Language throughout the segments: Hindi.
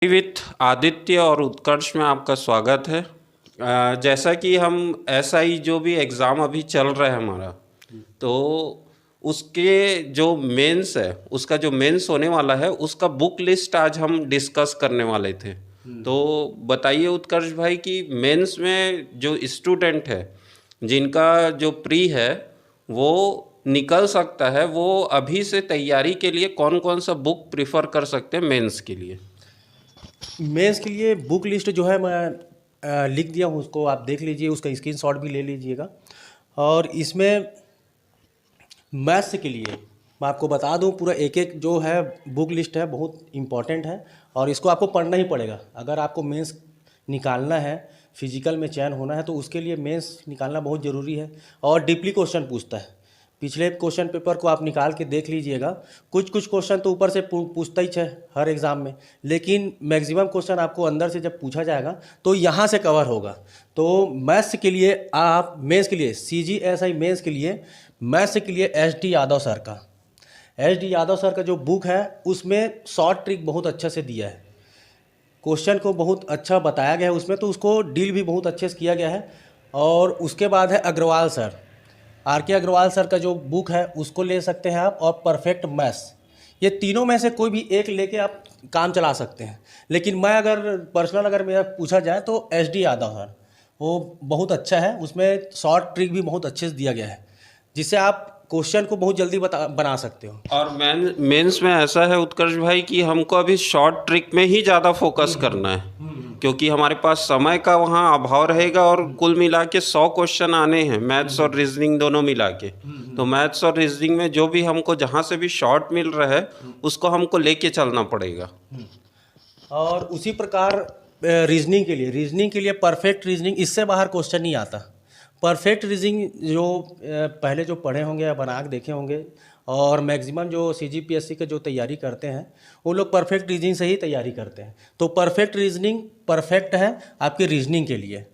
विथ आदित्य और उत्कर्ष में आपका स्वागत है। जैसा कि हम एसआई जो भी एग्ज़ाम अभी चल रहा है हमारा, तो उसके जो मेंस है, उसका जो मेंस होने वाला है, उसका बुक लिस्ट आज हम डिस्कस करने वाले थे। तो बताइए उत्कर्ष भाई कि मेंस में जो स्टूडेंट है जिनका जो प्री है वो निकल सकता है, वो अभी से तैयारी के लिए कौन कौन सा बुक प्रिफ़र कर सकते हैं मेंस के लिए। मेंस के लिए बुक लिस्ट जो है मैं लिख दिया हूँ, उसको आप देख लीजिए, उसका स्क्रीनशॉट भी ले लीजिएगा। और इसमें मैथ्स के लिए मैं आपको बता दूं, पूरा एक एक जो है बुक लिस्ट है बहुत इम्पॉर्टेंट है और इसको आपको पढ़ना ही पड़ेगा। अगर आपको मेंस निकालना है, फिजिकल में चयन होना है, तो उसके लिए मेंस निकालना बहुत ज़रूरी है। और डीपली क्वेश्चन पूछता है, पिछले क्वेश्चन पेपर को आप निकाल के देख लीजिएगा। कुछ कुछ क्वेश्चन तो ऊपर से पूछता ही है हर एग्ज़ाम में, लेकिन मैक्सिमम क्वेश्चन आपको अंदर से जब पूछा जाएगा तो यहाँ से कवर होगा। तो मैथ्स के लिए आप मेंस के लिए CGSI मेंस के लिए मैथ्स के लिए SD यादव सर का यादव सर का जो बुक है उसमें शॉर्ट ट्रिक बहुत अच्छा से दिया है, क्वेश्चन को बहुत अच्छा बताया गया है उसमें, तो उसको डील भी बहुत अच्छे से किया गया है। और उसके बाद है Agarwal sir, RK Agarwal sir का जो बुक है उसको ले सकते हैं आप, और परफेक्ट मैथ्स। ये तीनों में से कोई भी एक लेके आप काम चला सकते हैं। लेकिन मैं अगर पर्सनल अगर मेरा पूछा जाए तो SD यादव सर, वो बहुत अच्छा है, उसमें शॉर्ट ट्रिक भी बहुत अच्छे से दिया गया है जिससे आप क्वेश्चन को बहुत जल्दी बना सकते हो। और मेंस में ऐसा है उत्कर्ष भाई कि हमको अभी शॉर्ट ट्रिक में ही ज़्यादा फोकस करना है, क्योंकि हमारे पास समय का वहाँ अभाव रहेगा और कुल मिला के 100 क्वेश्चन आने हैं, मैथ्स और रीजनिंग दोनों मिला के। तो मैथ्स और रीजनिंग में जो भी हमको जहाँ से भी शॉर्ट मिल रहा है उसको हमको लेके चलना पड़ेगा। और उसी प्रकार रीजनिंग के लिए परफेक्ट रीजनिंग, इससे बाहर क्वेश्चन नहीं आता। परफेक्ट रीजनिंग जो पहले जो पढ़े होंगे या बना के देखे होंगे, और मैक्सिमम जो CGPSC के जो तैयारी करते हैं वो लोग परफेक्ट रीजनिंग से ही तैयारी करते हैं। तो परफेक्ट रीजनिंग परफेक्ट है आपके रीजनिंग के लिए।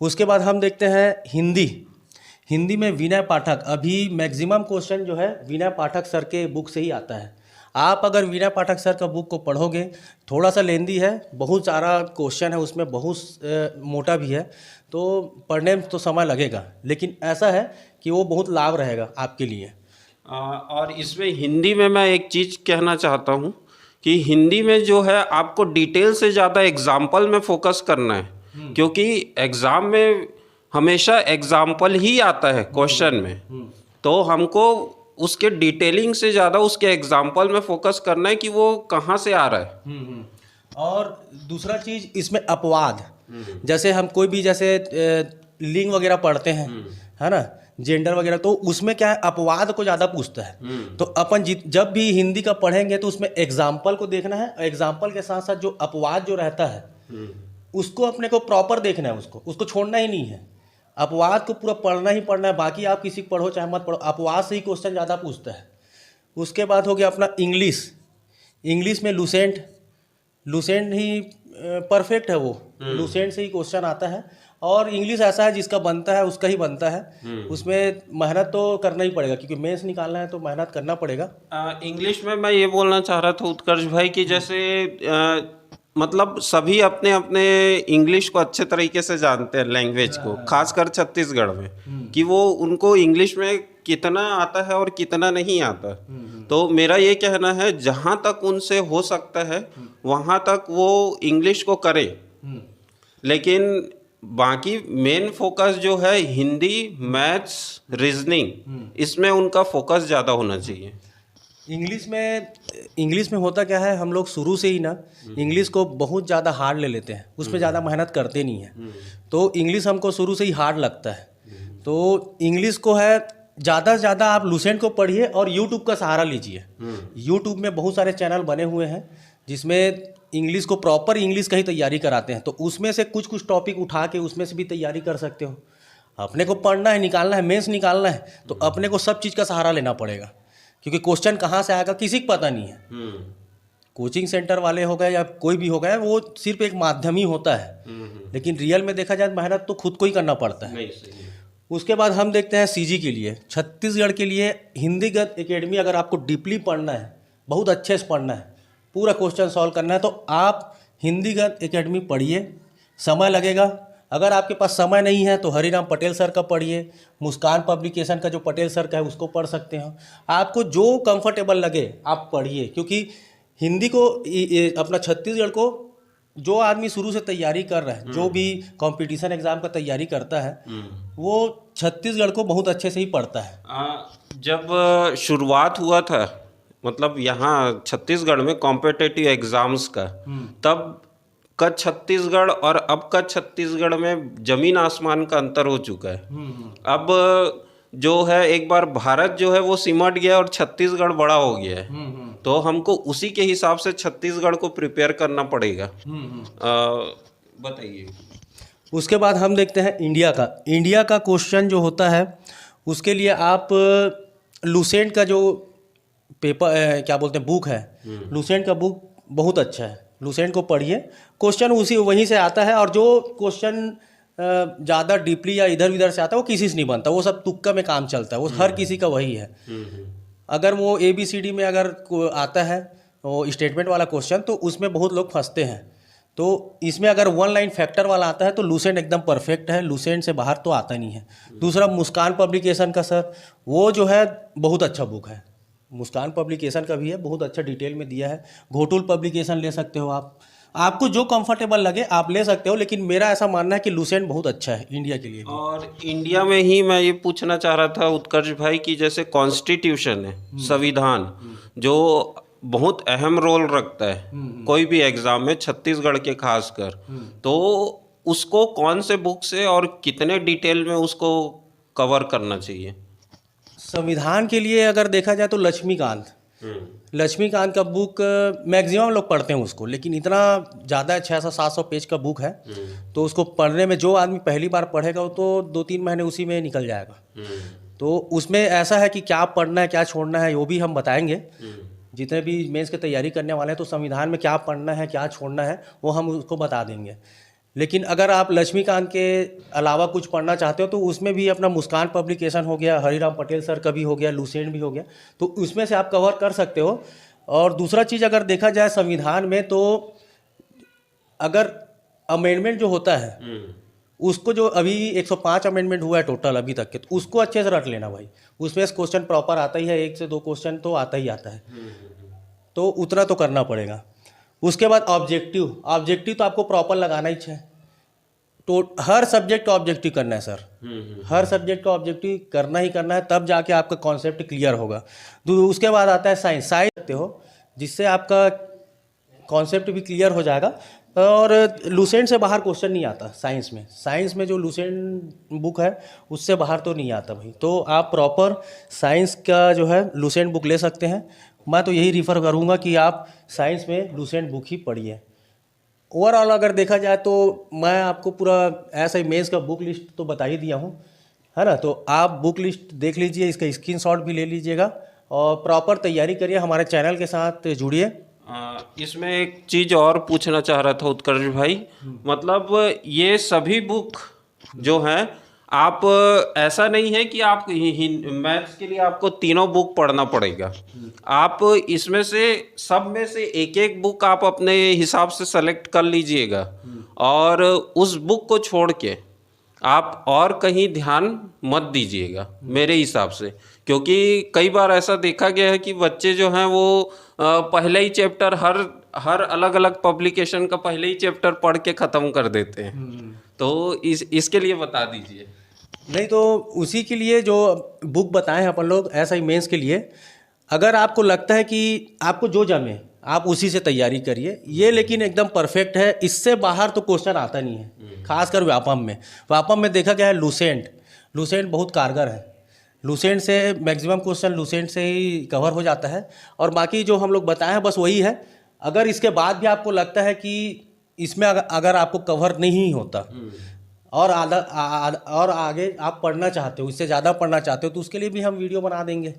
उसके बाद हम देखते हैं हिंदी में विनय पाठक, अभी मैक्सिमम क्वेश्चन जो है विनय पाठक सर के बुक से ही आता है। आप अगर विनय पाठक सर का बुक को पढ़ोगे, थोड़ा सा लेंदी है, बहुत सारा क्वेश्चन है उसमें, बहुत मोटा भी है, तो पढ़ने में तो समय लगेगा, लेकिन ऐसा है कि वो बहुत लाभ रहेगा आपके लिए। और इसमें हिंदी में मैं एक चीज़ कहना चाहता हूँ कि हिंदी में जो है आपको डिटेल से ज़्यादा एग्जाम्पल में फोकस करना है, क्योंकि एग्ज़ाम में हमेशा एग्जाम्पल ही आता है क्वेश्चन में। तो हमको उसके डिटेलिंग से ज़्यादा उसके एग्जाम्पल में फोकस करना है कि वो कहाँ से आ रहा है। और दूसरा चीज़ इसमें अपवाद, जैसे हम कोई भी जैसे लिंग वगैरह पढ़ते हैं, है ना, जेंडर वगैरह, तो उसमें क्या है अपवाद को ज़्यादा पूछता है। तो अपन जब भी हिंदी का पढ़ेंगे तो उसमें एग्जाम्पल को देखना है, एग्जाम्पल के साथ साथ जो अपवाद जो रहता है उसको अपने को प्रॉपर देखना है, उसको छोड़ना ही नहीं है। अपवाद को पूरा पढ़ना ही पढ़ना है, बाकी आप किसी पढ़ो चाहे मत पढ़ो, अपवाद से ही क्वेश्चन ज़्यादा पूछता है। उसके बाद हो गया अपना इंग्लिश में लुसेंट ही परफेक्ट है, वो लुसेंट से ही क्वेश्चन आता है। और इंग्लिश ऐसा है जिसका बनता है उसका ही बनता है, उसमें मेहनत तो करना ही पड़ेगा, क्योंकि मेंस निकालना है तो मेहनत करना पड़ेगा। इंग्लिश में मैं ये बोलना चाह रहा था उत्कर्ष भाई कि जैसे मतलब सभी अपने अपने इंग्लिश को अच्छे तरीके से जानते हैं, लैंग्वेज को, खासकर छत्तीसगढ़ में, कि वो उनको इंग्लिश में कितना आता है और कितना नहीं आता। तो मेरा ये कहना है जहाँ तक उनसे हो सकता है वहाँ तक वो इंग्लिश को करें, लेकिन बाकी मेन फोकस जो है हिंदी, मैथ्स, रीजनिंग, इसमें उनका फोकस ज़्यादा होना चाहिए। इंग्लिश में होता क्या है, हम लोग शुरू से ही ना इंग्लिश को बहुत ज़्यादा हार्ड ले लेते हैं, उसमें ज़्यादा मेहनत करते नहीं हैं। तो इंग्लिश हमको शुरू से ही हार्ड लगता है। तो इंग्लिश को है ज़्यादा से ज़्यादा आप लुसेंट को पढ़िए और यूट्यूब का सहारा लीजिए। यूट्यूब में बहुत सारे चैनल बने हुए हैं जिसमें इंग्लिश को प्रॉपर इंग्लिश का ही तैयारी कराते हैं, तो उसमें से कुछ कुछ टॉपिक उठा के उसमें से भी तैयारी कर सकते हो। अपने को पढ़ना है, निकालना है, मेंस निकालना है, तो अपने को सब चीज़ का सहारा लेना पड़ेगा, क्योंकि क्वेश्चन कहाँ से आएगा किसी को पता नहीं है। कोचिंग सेंटर वाले हो गए या कोई भी हो गए, वो सिर्फ एक माध्यम ही होता है, लेकिन रियल में देखा जाए मेहनत तो खुद को ही करना पड़ता है। उसके बाद हम देखते हैं CG के लिए, छत्तीसगढ़ के लिए हिंदीगत एकेडमी। अगर आपको डीपली पढ़ना है, बहुत अच्छे से पढ़ना है, पूरा क्वेश्चन सॉल्व करना है, तो आप हिंदी गद्य एकेडमी पढ़िए, समय लगेगा। अगर आपके पास समय नहीं है तो हरिराम पटेल सर का पढ़िए, मुस्कान पब्लिकेशन का जो पटेल सर का है उसको पढ़ सकते हैं। आपको जो कंफर्टेबल लगे आप पढ़िए, क्योंकि हिंदी को अपना छत्तीसगढ़ को जो आदमी शुरू से तैयारी कर रहा है, जो भी कंपटीशन एग्जाम का तैयारी करता है, वो छत्तीसगढ़ को बहुत अच्छे से ही पढ़ता है। जब शुरुआत हुआ था मतलब यहाँ छत्तीसगढ़ में कॉम्पिटिटिव एग्जाम्स का, तब का छत्तीसगढ़ और अब का छत्तीसगढ़ में जमीन आसमान का अंतर हो चुका है। अब जो है एक बार भारत जो है वो सिमट गया और छत्तीसगढ़ बड़ा हो गया है, तो हमको उसी के हिसाब से छत्तीसगढ़ को प्रिपेयर करना पड़ेगा। बताइए। उसके बाद हम देखते हैं इंडिया का क्वेश्चन जो होता है, उसके लिए आप लुसेंट का जो पेपर क्या बोलते हैं बुक है, लुसेंट का बुक बहुत अच्छा है, लुसेंट को पढ़िए। क्वेश्चन उसी वहीं से आता है, और जो क्वेश्चन ज़्यादा डीपली या इधर उधर से आता है वो किसी से नहीं बनता, वो सब तुक्का में काम चलता है, वो हर किसी का वही है। अगर वो ABCD में अगर आता है वो स्टेटमेंट वाला क्वेश्चन, तो उसमें बहुत लोग फंसते हैं। तो इसमें अगर वन लाइन फैक्टर वाला आता है तो लुसेंट एकदम परफेक्ट है, लुसेंट से बाहर तो आता नहीं है। दूसरा मुस्कान पब्लिकेशन का सर, वो जो है बहुत अच्छा बुक है, मुस्कान पब्लिकेशन का भी है, बहुत अच्छा डिटेल में दिया है। घोटुल पब्लिकेशन ले सकते हो आप, आपको जो कंफर्टेबल लगे आप ले सकते हो, लेकिन मेरा ऐसा मानना है कि लुसेंट बहुत अच्छा है इंडिया के लिए भी। और इंडिया में ही मैं ये पूछना चाह रहा था उत्कर्ष भाई कि जैसे कॉन्स्टिट्यूशन है, संविधान, जो बहुत अहम रोल रखता है कोई भी एग्जाम में, छत्तीसगढ़ के खासकर, तो उसको कौन से बुक से और कितने डिटेल में उसको कवर करना चाहिए? संविधान के लिए अगर देखा जाए तो लक्ष्मीकांत का बुक मैक्सिमम लोग पढ़ते हैं उसको, लेकिन इतना ज़्यादा 600-700 पेज का बुक है, तो उसको पढ़ने में जो आदमी पहली बार पढ़ेगा वो तो 2-3 महीने उसी में निकल जाएगा। तो उसमें ऐसा है कि क्या पढ़ना है क्या छोड़ना है वो भी हम बताएंगे। जितने भी मेंस की तैयारी करने वाले हैं तो संविधान में क्या पढ़ना है क्या छोड़ना है वो हम उसको बता देंगे। लेकिन अगर आप लक्ष्मीकांत के अलावा कुछ पढ़ना चाहते हो तो उसमें भी अपना मुस्कान पब्लिकेशन हो गया, हरिराम पटेल सर का भी हो गया, लुसेंट भी हो गया, तो उसमें से आप कवर कर सकते हो। और दूसरा चीज़ अगर देखा जाए संविधान में, तो अगर अमेंडमेंट जो होता है उसको, जो अभी 105 अमेंडमेंट हुआ है टोटल अभी तक के, तो उसको अच्छे से रट लेना भाई, उसमें क्वेश्चन प्रॉपर आता ही है, 1 से 2 क्वेश्चन तो आता ही आता है, तो उतना तो करना पड़ेगा। उसके बाद ऑब्जेक्टिव तो आपको प्रॉपर लगाना ही है, तो हर सब्जेक्ट का ऑब्जेक्टिव करना है सर, हर सब्जेक्ट का ऑब्जेक्टिव करना ही करना है, तब जाके आपका कॉन्सेप्ट क्लियर होगा। उसके बाद आता है साइंस रखते हो, जिससे आपका कॉन्सेप्ट भी क्लियर हो जाएगा। और लुसेंट से बाहर क्वेश्चन नहीं आता साइंस में जो लुसेंट बुक है उससे बाहर तो नहीं आता भाई। तो आप प्रॉपर साइंस का जो है लुसेंट बुक ले सकते हैं। मैं तो यही रिफ़र करूँगा कि आप साइंस में लुसेंट बुक ही पढ़िए। ओवरऑल अगर देखा जाए तो मैं आपको पूरा ऐसा ही मेंस का बुक लिस्ट तो बता ही दिया हूँ, है ना। तो आप बुक लिस्ट देख लीजिए, इसका स्क्रीनशॉट भी ले लीजिएगा और प्रॉपर तैयारी करिए, हमारे चैनल के साथ जुड़िए। इसमें एक चीज़ और पूछना चाह रहा था उत्कर्ष भाई, मतलब ये सभी बुक जो हैं, आप ऐसा नहीं है कि आप मैथ्स के लिए आपको तीनों बुक पढ़ना पड़ेगा, आप इसमें से सब में से एक एक बुक आप अपने हिसाब से सेलेक्ट कर लीजिएगा और उस बुक को छोड़ के आप और कहीं ध्यान मत दीजिएगा मेरे हिसाब से। क्योंकि कई बार ऐसा देखा गया है कि बच्चे जो हैं वो पहले ही चैप्टर हर अलग अलग पब्लिकेशन का पहले ही चैप्टर पढ़ के ख़त्म कर देते हैं, तो इसके लिए बता दीजिए। नहीं तो उसी के लिए जो बुक बताए हैं अपन लोग, ऐसा ही मेंस के लिए, अगर आपको लगता है कि आपको जो जमे आप उसी से तैयारी करिए, ये लेकिन एकदम परफेक्ट है, इससे बाहर तो क्वेश्चन आता नहीं है। खासकर व्यापम में देखा गया है लुसेंट बहुत कारगर है, लुसेंट से मैक्सिमम क्वेश्चन लुसेंट से ही कवर हो जाता है। और बाकी जो हम लोग बताए हैं बस वही है। अगर इसके बाद भी आपको लगता है कि इसमें अगर आपको कवर नहीं होता और आगे आप पढ़ना चाहते हो, इससे ज़्यादा पढ़ना चाहते हो, तो उसके लिए भी हम वीडियो बना देंगे।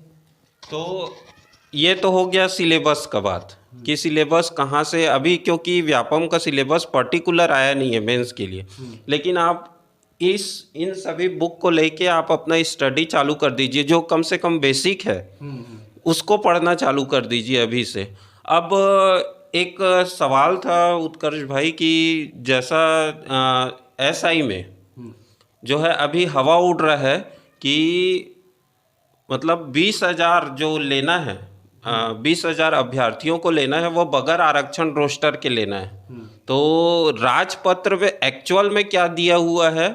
तो ये तो हो गया सिलेबस का बात कि सिलेबस कहाँ से, अभी क्योंकि व्यापम का सिलेबस पर्टिकुलर आया नहीं है मेंस के लिए, लेकिन आप इन सभी बुक को लेके आप अपना स्टडी चालू कर दीजिए। जो कम से कम बेसिक है उसको पढ़ना चालू कर दीजिए अभी से। अब एक सवाल था उत्कर्ष भाई कि जैसा एसआई में जो है अभी हवा उड़ रहा है कि मतलब 20,000 जो लेना है 20,000 अभ्यर्थियों को लेना है वो बगैर आरक्षण रोस्टर के लेना है। तो राजपत्र में एक्चुअल में क्या दिया हुआ है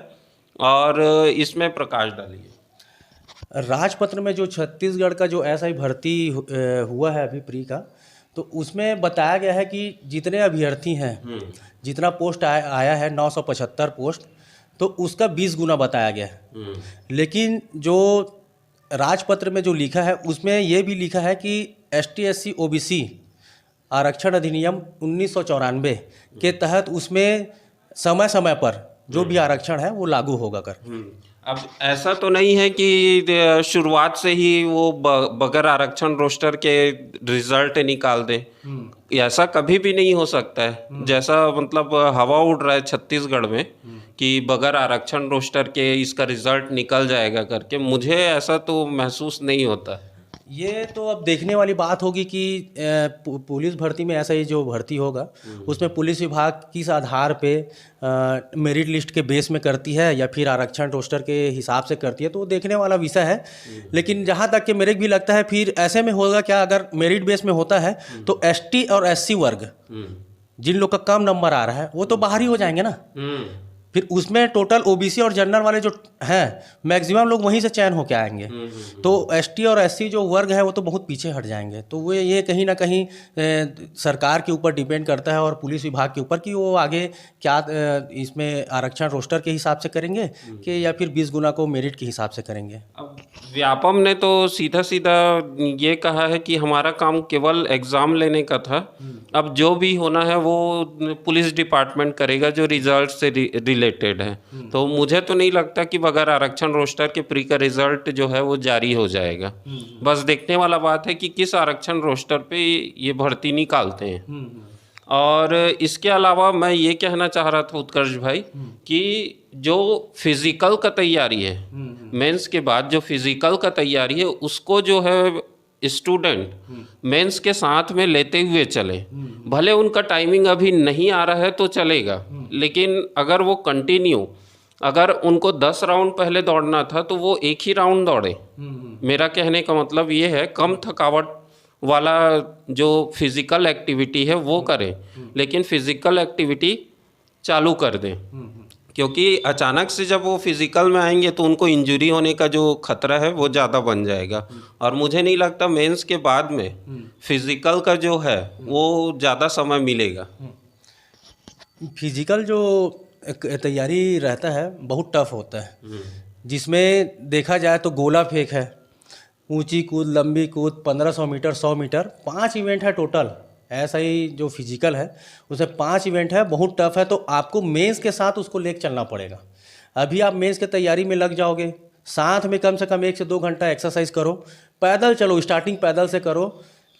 और इसमें प्रकाश डालिए। राजपत्र में जो छत्तीसगढ़ का जो एसआई भर्ती हुआ है अभी प्री का, तो उसमें बताया गया है कि जितने अभ्यर्थी हैं, जितना पोस्ट आया है 975 पोस्ट, तो उसका 20 गुना बताया गया है। लेकिन जो राजपत्र में जो लिखा है उसमें ये भी लिखा है कि ST SC OBC आरक्षण अधिनियम 1994 के तहत उसमें समय समय पर जो भी आरक्षण है वो लागू होगा कर। अब ऐसा तो नहीं है कि शुरुआत से ही वो बगैर आरक्षण रोस्टर के रिजल्ट निकाल दें। ऐसा कभी भी नहीं हो सकता है। जैसा मतलब हवा उड़ रहा है छत्तीसगढ़ में कि बगैर आरक्षण रोस्टर के इसका रिजल्ट निकल जाएगा करके, मुझे ऐसा तो महसूस नहीं होता। ये तो अब देखने वाली बात होगी कि पुलिस भर्ती में ऐसा ही जो भर्ती होगा उसमें पुलिस विभाग किस आधार पे मेरिट लिस्ट के बेस में करती है या फिर आरक्षण रोस्टर के हिसाब से करती है, तो वो देखने वाला विषय है। लेकिन जहाँ तक कि मेरे भी लगता है फिर ऐसे में होगा क्या, अगर मेरिट बेस में होता है तो ST और SC वर्ग जिन लोग का कम नंबर आ रहा है वो तो बाहर ही हो जाएंगे ना। फिर उसमें टोटल OBC और जनरल वाले जो हैं मैक्सिमम लोग वहीं से चयन होके आएंगे। तो ST और SC जो वर्ग है वो तो बहुत पीछे हट जाएंगे। तो वो ये कहीं ना कहीं सरकार के ऊपर डिपेंड करता है और पुलिस विभाग के ऊपर कि वो आगे क्या इसमें आरक्षण रोस्टर के हिसाब से करेंगे कि या फिर 20 गुना को मेरिट के हिसाब से करेंगे। अब व्यापम ने तो सीधा सीधा ये कहा है कि हमारा काम केवल एग्ज़ाम लेने का था, अब जो भी होना है वो पुलिस डिपार्टमेंट करेगा जो रिजल्ट से रिलेटेड है। तो मुझे तो नहीं लगता कि बगैर आरक्षण रोस्टर के प्री का रिजल्ट जो है वो जारी हो जाएगा। बस देखने वाला बात है कि किस आरक्षण रोस्टर पे ये भर्ती निकालते हैं। और इसके अलावा मैं ये कहना चाह रहा था उत्कर्ष भाई कि जो फिज़िकल का तैयारी है, मेंस के बाद जो फिज़िकल का तैयारी है उसको जो है स्टूडेंट मेंस के साथ में लेते हुए चले। भले उनका टाइमिंग अभी नहीं आ रहा है तो चलेगा, लेकिन अगर वो कंटिन्यू, अगर उनको 10 राउंड पहले दौड़ना था तो वो एक ही राउंड दौड़े। मेरा कहने का मतलब ये है कम थकावट वाला जो फिज़िकल एक्टिविटी है वो करें, लेकिन फिज़िकल एक्टिविटी चालू कर दें, क्योंकि अचानक से जब वो फिज़िकल में आएंगे तो उनको इंजरी होने का जो खतरा है वो ज़्यादा बन जाएगा। और मुझे नहीं लगता मेंस के बाद में फिज़िकल का जो है वो ज़्यादा समय मिलेगा। फिज़िकल जो तैयारी रहता है बहुत टफ होता है, जिसमें देखा जाए तो गोला फेंक है, ऊंची कूद, लंबी कूद, 1500 मीटर, 100 मीटर, 5 इवेंट है टोटल। ऐसा ही जो फिजिकल है उसमें 5 इवेंट है, बहुत टफ है। तो आपको मेंस के साथ उसको लेके चलना पड़ेगा। अभी आप मेंस की तैयारी में लग जाओगे, साथ में कम से कम 1 से 2 घंटा एक्सरसाइज करो, पैदल चलो, स्टार्टिंग पैदल से करो,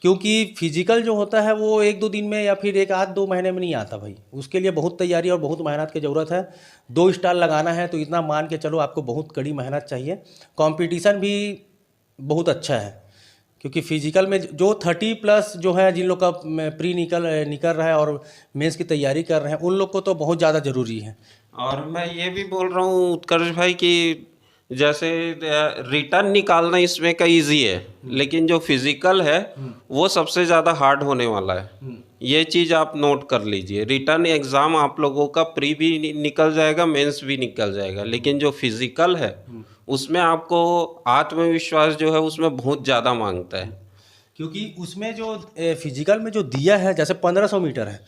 क्योंकि फिजिकल जो होता है वो 1-2 दिन में या फिर 1-2 महीने में नहीं आता भाई। उसके लिए बहुत तैयारी और बहुत मेहनत की ज़रूरत है। 2 स्टार लगाना है तो इतना मान के चलो आपको बहुत कड़ी मेहनत चाहिए। कंपटीशन भी बहुत अच्छा है, क्योंकि फिजिकल में जो 30+ जो है, जिन लोग का प्री निकल रहा है और मेंस की तैयारी कर रहे हैं, उन लोग को तो बहुत ज़्यादा ज़रूरी है। और मैं ये भी बोल रहा हूँ उत्कर्ष भाई कि जैसे रिटर्न निकालना इसमें का ईजी है, लेकिन जो फिजिकल है वो सबसे ज़्यादा हार्ड होने वाला है। ये चीज़ आप नोट कर लीजिए। रिटर्न एग्ज़ाम आप लोगों का प्री भी निकल जाएगा, मेंस भी निकल जाएगा, लेकिन जो फिजिकल है उसमें आपको आत्मविश्वास जो है उसमें बहुत ज़्यादा मांगता है, क्योंकि उसमें जो फिजिकल में जो दिया है, जैसे 1500 मीटर है,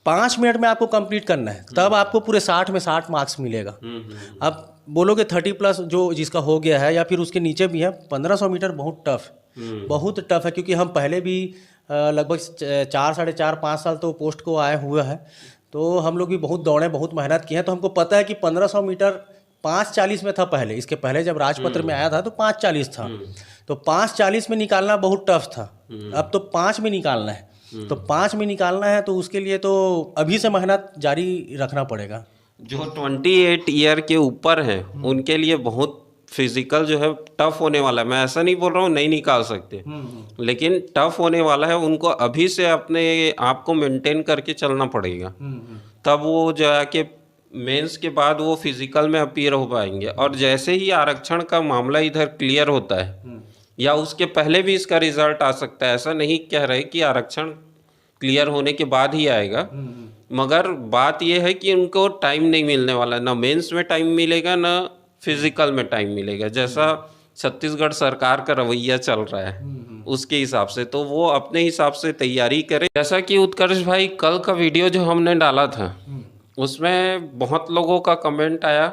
5 मिनट में आपको कंप्लीट करना है, तब आपको पूरे 60 में 60 मार्क्स मिलेगा। अब बोलोगे 30+ जो जिसका हो गया है या फिर उसके नीचे भी है, 1500 मीटर बहुत टफ है, क्योंकि हम पहले भी लगभग 4-4.5 साल तो पोस्ट को आए हुए हैं, तो हम लोग भी बहुत दौड़े, बहुत मेहनत किए हैं। तो हमको पता है कि 1500 मीटर 5:40 में था पहले। इसके पहले जब राजपत्र में आया था तो 5:40 था, तो 5:40 में निकालना बहुत टफ था। अब तो 5 में निकालना है, तो 5 में निकालना है तो उसके लिए तो अभी से मेहनत जारी रखना पड़ेगा। जो 28 ईयर के ऊपर हैं उनके लिए बहुत फिजिकल जो है टफ होने वाला है। मैं ऐसा नहीं बोल रहा हूँ नहीं निकाल सकते, लेकिन टफ होने वाला है, उनको अभी से अपने आप को मेंटेन करके चलना पड़ेगा, तब वो जो है कि मेंस के बाद वो फिजिकल में अपीयर हो पाएंगे। और जैसे ही आरक्षण का मामला इधर क्लियर होता है या उसके पहले भी इसका रिजल्ट आ सकता है, ऐसा नहीं कह रहे कि आरक्षण क्लियर होने के बाद ही आएगा, मगर बात यह है कि उनको टाइम नहीं मिलने वाला, ना मेंस में टाइम मिलेगा ना फिजिकल में टाइम मिलेगा, जैसा छत्तीसगढ़ सरकार का रवैया चल रहा है उसके हिसाब से। तो वो अपने हिसाब से तैयारी करे। जैसा कि उत्कर्ष भाई कल का वीडियो जो हमने डाला था उसमें बहुत लोगों का कमेंट आया,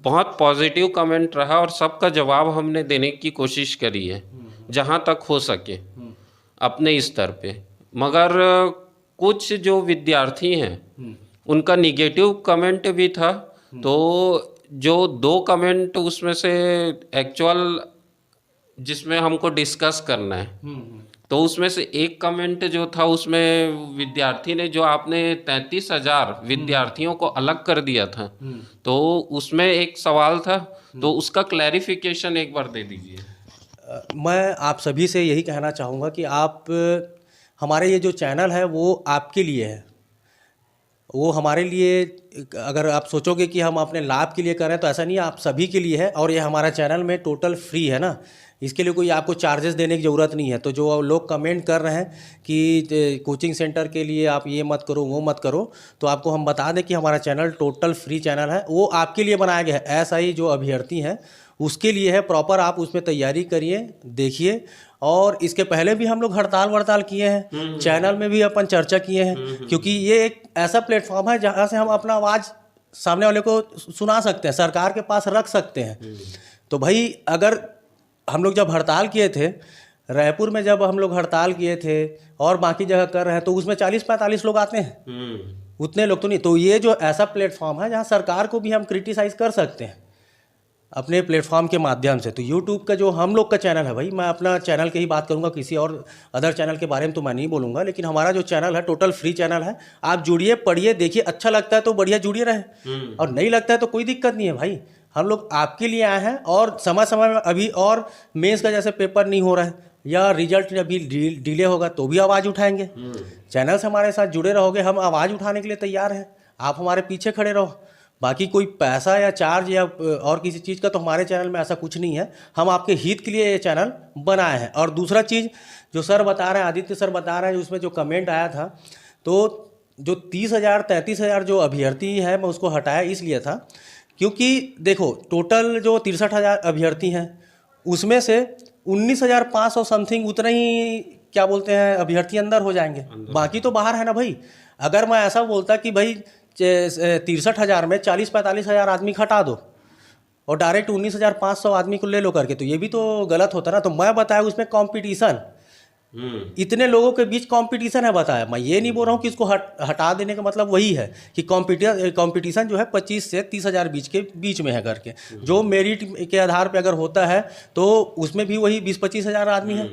बहुत पॉजिटिव कमेंट रहा और सबका जवाब हमने देने की कोशिश करी है जहाँ तक हो सके अपने स्तर पे। मगर कुछ जो विद्यार्थी हैं उनका निगेटिव कमेंट भी था, तो जो 2 कमेंट उसमें से एक्चुअल जिसमें हमको डिस्कस करना है, तो उसमें से एक कमेंट जो था उसमें विद्यार्थी ने, जो आपने 33,000 विद्यार्थियों को अलग कर दिया था, तो उसमें एक सवाल था, तो उसका क्लैरिफिकेशन एक बार दे दीजिए। मैं आप सभी से यही कहना चाहूँगा कि आप हमारे ये जो चैनल है वो आपके लिए है, वो हमारे लिए, अगर आप सोचोगे कि हम अपने लाभ के लिए कर रहे हैं तो ऐसा नहीं है, आप सभी के लिए है। और ये हमारा चैनल में टोटल फ्री है ना, इसके लिए कोई आपको चार्जेस देने की ज़रूरत नहीं है। तो जो लोग कमेंट कर रहे हैं कि कोचिंग सेंटर के लिए आप ये मत करो वो मत करो, तो आपको हम बता दें कि हमारा चैनल टोटल फ्री चैनल है, वो आपके लिए बनाया गया है। SI जो अभ्यर्थी हैं उसके लिए है प्रॉपर, आप उसमें तैयारी करिए, देखिए। और इसके पहले भी हम लोग हड़ताल वड़ताल किए हैं, चैनल में भी अपन चर्चा किए हैं, क्योंकि ये एक ऐसा प्लेटफॉर्म है जहाँ से हम अपना आवाज़ सामने वाले को सुना सकते हैं, सरकार के पास रख सकते हैं। तो भाई अगर हम लोग जब हड़ताल किए थे, रायपुर में जब हम लोग हड़ताल किए थे और बाकी जगह कर रहे हैं, तो उसमें 40-45 लोग आते हैं, उतने लोग तो नहीं। तो ये जो ऐसा प्लेटफॉर्म है जहाँ सरकार को भी हम क्रिटिसाइज़ कर सकते हैं अपने प्लेटफॉर्म के माध्यम से। तो यूट्यूब का जो हम लोग का चैनल है, भाई मैं अपना चैनल की ही बात करूंगा, किसी और अदर चैनल के बारे में तो मैं नहीं बोलूँगा, लेकिन हमारा जो चैनल है टोटल फ्री चैनल है। आप जुड़िए, पढ़िए, देखिए, अच्छा लगता है तो बढ़िया जुड़िए रहे, और नहीं लगता है तो कोई दिक्कत नहीं है भाई। हम लोग आपके लिए आए हैं, और समय समय में अभी और मेंस का जैसे पेपर नहीं हो रहा है या रिजल्ट अभी डिले होगा तो भी आवाज़ उठाएंगे। चैनल से हमारे साथ जुड़े रहोगे, हम आवाज़ उठाने के लिए तैयार हैं, आप हमारे पीछे खड़े रहो। बाकी कोई पैसा या चार्ज या और किसी चीज़ का तो हमारे चैनल में ऐसा कुछ नहीं है, हम आपके हित के लिए ये चैनल बनाए हैं। और दूसरा चीज़ जो सर बता रहे हैं, आदित्य सर बता रहे हैं, उसमें जो कमेंट आया था, तो जो 30,000 33,000 जो अभ्यर्थी है मैं उसको हटाया इसलिए था क्योंकि देखो टोटल जो 63,000 अभ्यर्थी हैं उसमें से 19,500 समथिंग उतना ही क्या बोलते हैं अभ्यर्थी अंदर हो जाएंगे, बाकी तो बाहर है ना भाई। अगर मैं ऐसा बोलता कि भाई 63,000 में 40-45,000 आदमी हटा दो और डायरेक्ट 19,500 आदमी को ले लो करके, तो ये भी तो गलत होता ना। तो मैं बताया उसमें कंपटीशन, इतने लोगों के बीच कंपटीशन है बताया। मैं ये नहीं बोल रहा हूँ कि इसको हटा देने का मतलब वही है कि कंपटीशन जो है 25 से 30,000 के बीच में है करके। जो मेरिट के आधार पे अगर होता है तो उसमें भी वही 20-25,000 आदमी है।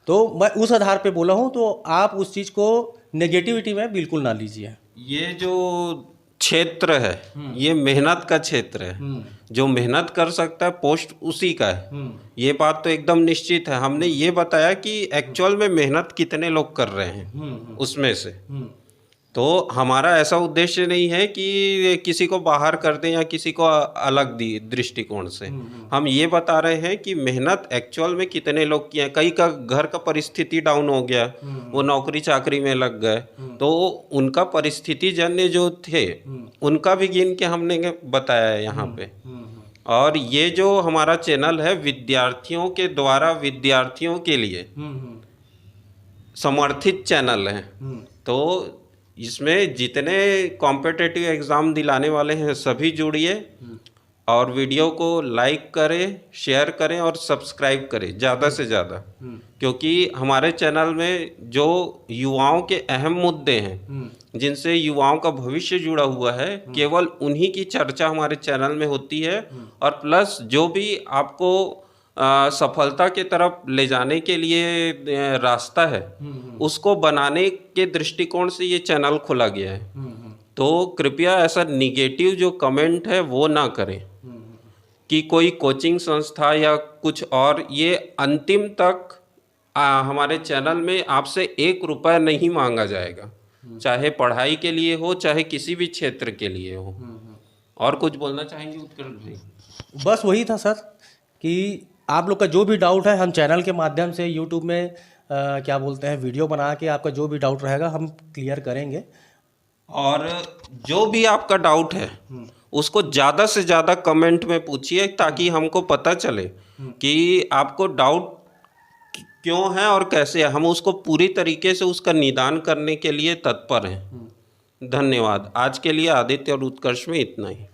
तो मैं उस आधार पे बोला हूँ, तो आप उस चीज़ को नेगेटिविटी में बिल्कुल ना लीजिए। ये जो क्षेत्र है ये मेहनत का क्षेत्र है, जो मेहनत कर सकता है पोस्ट उसी का है, ये बात तो एकदम निश्चित है। हमने ये बताया कि एक्चुअल में मेहनत कितने लोग कर रहे हैं उसमें से। तो हमारा ऐसा उद्देश्य नहीं है कि किसी को बाहर कर दें या किसी को अलग दृष्टिकोण से। हम ये बता रहे हैं कि मेहनत एक्चुअल में कितने लोग किए हैं। कई का घर का परिस्थिति डाउन हो गया, वो नौकरी चाकरी में लग गए, तो उनका परिस्थिति जन्य जो थे उनका भी गिन के हमने बताया है यहाँ पे। और ये जो हमारा चैनल है विद्यार्थियों के द्वारा विद्यार्थियों के लिए समर्थित चैनल है। तो इसमें जितने कॉम्पिटिटिव एग्ज़ाम दिलाने वाले हैं सभी जुड़िए और वीडियो को लाइक करें, शेयर करें और सब्सक्राइब करें ज़्यादा से ज़्यादा, क्योंकि हमारे चैनल में जो युवाओं के अहम मुद्दे हैं जिनसे युवाओं का भविष्य जुड़ा हुआ है, केवल उन्हीं की चर्चा हमारे चैनल में होती है। और प्लस जो भी आपको सफलता के तरफ ले जाने के लिए रास्ता है उसको बनाने के दृष्टिकोण से ये चैनल खोला गया है। तो कृपया ऐसा निगेटिव जो कमेंट है वो ना करें। कि कोई कोचिंग संस्था या कुछ और, ये अंतिम तक हमारे चैनल में आपसे 1 रुपया नहीं मांगा जाएगा, चाहे पढ़ाई के लिए हो चाहे किसी भी क्षेत्र के लिए हो। और कुछ बोलना चाहेंगे उत्कर्ष भाई? बस वही था सर कि आप लोग का जो भी डाउट है हम चैनल के माध्यम से यूट्यूब में क्या बोलते हैं वीडियो बना के आपका जो भी डाउट रहेगा हम क्लियर करेंगे। और जो भी आपका डाउट है उसको ज़्यादा से ज़्यादा कमेंट में पूछिए, ताकि हमको पता चले कि आपको डाउट क्यों है और कैसे है। हम उसको पूरी तरीके से उसका निदान करने के लिए तत्पर हैं। धन्यवाद। आज के लिए आदित्य और उत्कर्ष में इतना ही।